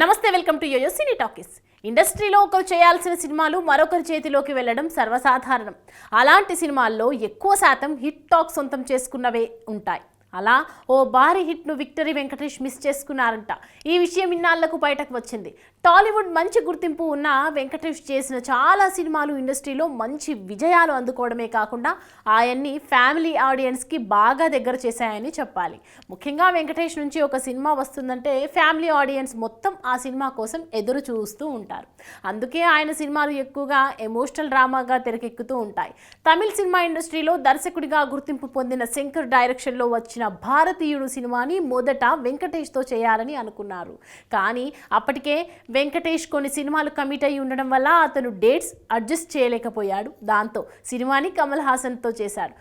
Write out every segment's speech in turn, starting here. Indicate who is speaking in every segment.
Speaker 1: నమస్తే, welcome to Yoyo cine talkies. ఇండస్ట్రీలో ఒకరు చేయాల్సిన సినిమాలు మరొకరి చేతిలోకి వెళ్ళడం సర్వసాధారణం. అలాంటి సినిమాల్లో ఎక్కువ శాతం హిట్ టాక్ సొంతం చేసుకున్నవే ఉంటాయి. అలా ఓ భారీ హిట్ను విక్టరీ వెంకటేష్ మిస్ చేసుకున్నారంట. ఈ విషయం ఇన్నాళ్లకు బయటకు వచ్చింది. టాలీవుడ్ మంచి గుర్తింపు ఉన్న వెంకటేష్ చేసిన చాలా సినిమాలు ఇండస్ట్రీలో మంచి విజయాలు అందుకోవడమే కాకుండా ఆయన్ని ఫ్యామిలీ ఆడియన్స్కి బాగా దగ్గర చేశాయని చెప్పాలి. ముఖ్యంగా వెంకటేష్ నుంచి ఒక సినిమా వస్తుందంటే ఫ్యామిలీ ఆడియన్స్ మొత్తం ఆ సినిమా కోసం ఎదురు చూస్తూ ఉంటారు. అందుకే ఆయన సినిమాలు ఎక్కువగా ఎమోషనల్ డ్రామాగా తెరకెక్కుతూ ఉంటాయి. తమిళ సినిమా ఇండస్ట్రీలో దర్శకుడిగా గుర్తింపు పొందిన శంకర్ డైరెక్షన్లో వచ్చిన భారతీయుడు సినిమాని మొదట వెంకటేష్తో చేయాలని అనుకున్నారు. కానీ అప్పటికే వెంకటేష్ కొన్ని సినిమాలు కమిట్ అయి ఉండడం వల్ల అతను డేట్స్ అడ్జస్ట్ చేయలేకపోయాడు. దాంతో సినిమాని కమల్ హాసన్తో చేశాడు.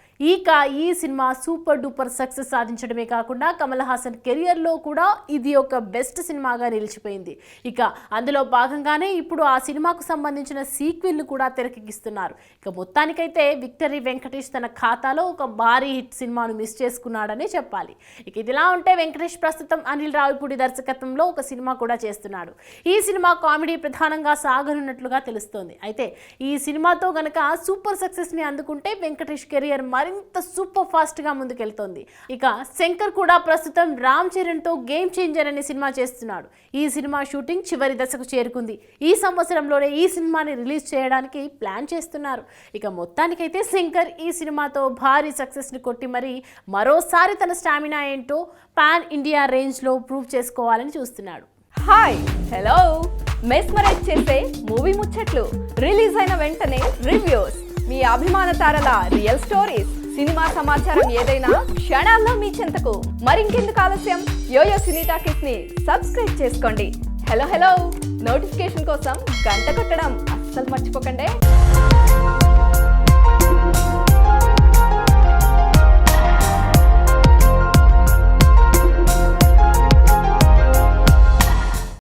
Speaker 1: ఈ సినిమా సూపర్ డూపర్ సక్సెస్ సాధించడమే కాకుండా కమల్ హాసన్ కెరియర్లో కూడా ఇది ఒక బెస్ట్ సినిమాగా నిలిచిపోయింది. అందులో భాగంగానే ఇప్పుడు ఆ సినిమాకు సంబంధించిన సీక్వెల్ను కూడా తెరకెక్కిస్తున్నారు. మొత్తానికైతే విక్టరీ వెంకటేష్ తన ఖాతాలో ఒక భారీ హిట్ సినిమాను మిస్ చేసుకున్నాడని చెప్పాలి. ఇదిలా ఉంటే వెంకటేష్ ప్రస్తుతం అనిల్ రావిపూడి దర్శకత్వంలో ఒక సినిమా కూడా చేస్తున్నాడు. ఈ సినిమా కామెడీ ప్రధానంగా సాగనున్నట్లుగా తెలుస్తోంది. అయితే ఈ సినిమాతో గనక సూపర్ సక్సెస్ ని అందుకుంటే వెంకటేష్ కెరియర్ మరింత సూపర్ ఫాస్ట్ గా ముందుకెళ్తోంది. శంకర్ కూడా ప్రస్తుతం రామ్ చరణ్ తో గేమ్ చేంజర్ అనే సినిమా చేస్తున్నాడు. ఈ సినిమా షూటింగ్ చివరి దశకు చేరుకుంది. ఈ సంవత్సరంలోనే ఈ సినిమాని రిలీజ్ చేయడానికి ప్లాన్ చేస్తున్నారు. మొత్తానికైతే శంకర్ ఈ సినిమాతో భారీ సక్సెస్ ని కొట్టి మరి మరోసారి తన స్టామినా ఏంటో పాన్ ఇండియా రేంజ్ లో ప్రూవ్ చేసుకోవాలని చూస్తున్నాడు.
Speaker 2: హాయ్, హలో, మెస్మరైజ్ చేసే మూవీ ముచ్చట్లు, రిలీజ్ అయిన వెంటనే రివ్యూస్, మీ అభిమాన తారల రియల్ స్టోరీస్, సినిమా సమాచారం ఏదైనా క్షణాల్లో మీ చెంతకు. మరింకెందుకు ఆలస్యం, యోయో సినీ టాకీస్ ని సబ్స్క్రైబ్ చేసుకోండి. హలో నోటిఫికేషన్ కోసం గంట కొట్టడం అస్సలు మర్చిపోకండి.